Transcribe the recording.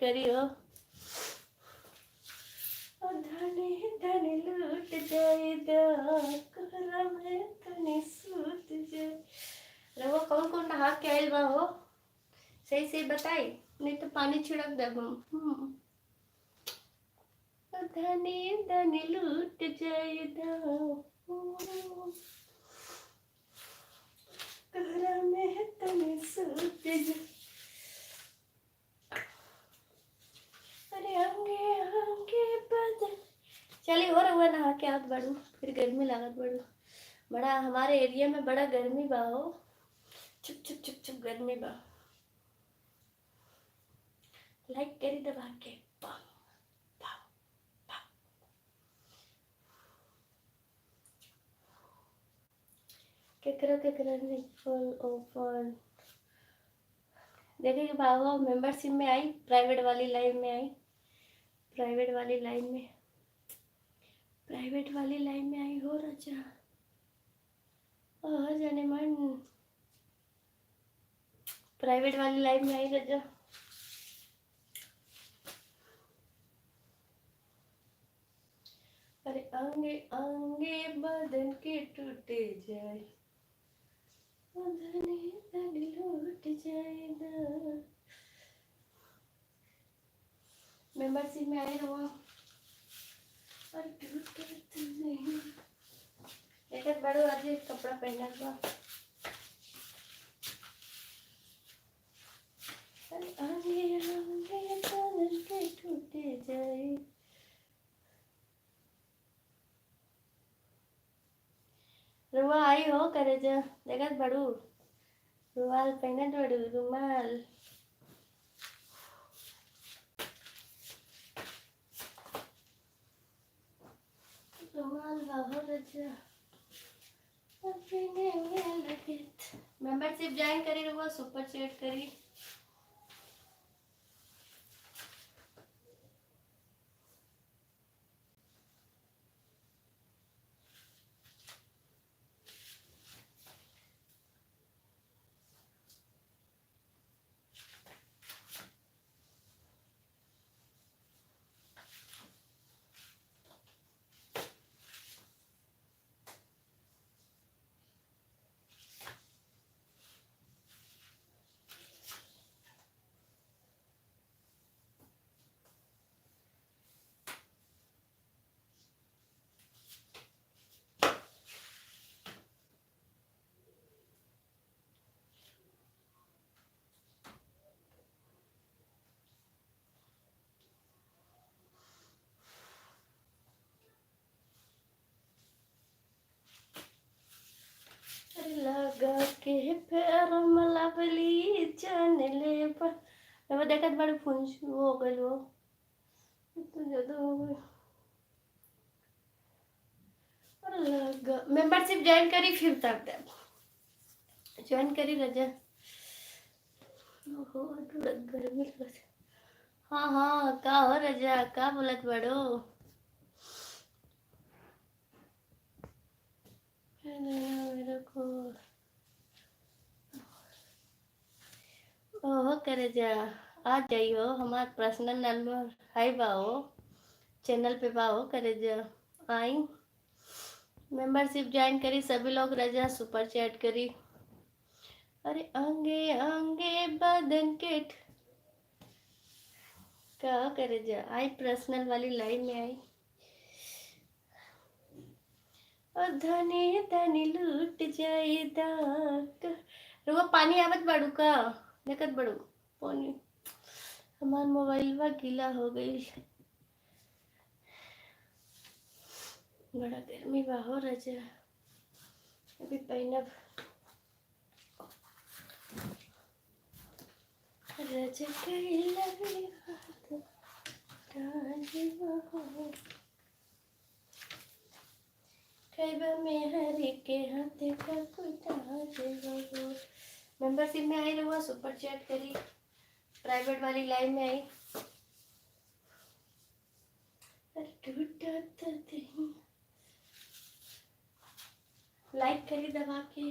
करियो धनी धनी लूट जाएगा कोहरा में तनी सूत जाए। रवा कौन कौन नहा के आइल बा हो? सही से बताई, नहीं तो पानी छिड़क देब हम। धनी धनी लूट जाएगा कोहरा में तनी सूत जाए। अरे अंगे अंगे बदन। चलिए हो रहा हुआ नहा के हाथ बढ़ू, फिर गर्मी लागत बढ़ू। बड़ा हमारे एरिया में बड़ा गर्मी बा हो, चुप चुप चुप चुप गर्मी बा। लाइक करी दबा के केकरा नहीं फुल ओपन देखे कि बाबा मेंबरशिप में आई, प्राइवेट वाली लाइन में आई, प्राइवेट वाली लाइन में आई हो रचा जाने मन प्राइवेट वाली लाइन में आई रजा। अरे अंगे अंगे बदन के टूटे जाए धनी धनी लूट जाएगा। मेंबरशिप में आए रहो और टूटे तो नहीं। एक बड़ो आज कपड़ा पहना हुआ। अरे अंगे अंगे बदन के टूटे जाए। रुमाल आई हो करे जा देखत बड़ू, रुमाल पहनत बड़ू, रुमाल बाहर रचा अपने में लगित। मेंबरशिप ज्वाइन करी रुआ, सुपर चैट करी। लगा के पैर मलबली चनले पर अब देखत बड़े फुंस हो गइल हो तो ज्यादा हो गइल। और लगा मेंबरशिप ज्वाइन करी फिर तब दे ज्वाइन करी रजा। ओहो गर्मी लगत। हाँ हाँ का हो रजा, का बोलत बड़ो? मेरे को ओहो करे जा आ जाइयो, हमार पर्सनल नंबर हाई बाओ चैनल पे बाओ करे जा आई। मेंबरशिप ज्वाइन करी सभी लोग रजा, सुपर चैट करी। अरे अंगे अंगे बदन के क्या करे जा आई, पर्सनल वाली लाइन में आई। और धनी धनी लूट जाएगा रुको पानी आवत बड़ू का देखत बड़ू पानी। हमार मोबाइल बा गीला हो गई, बड़ा गर्मी बा हो रजा। अभी पहनब रजा कई लगी में हरी के हाथे का मेंबरशिप में आई रहुआ, सुपर चैट करी, प्राइवेट वाली लाइन में आई। लाइक करी दबा के।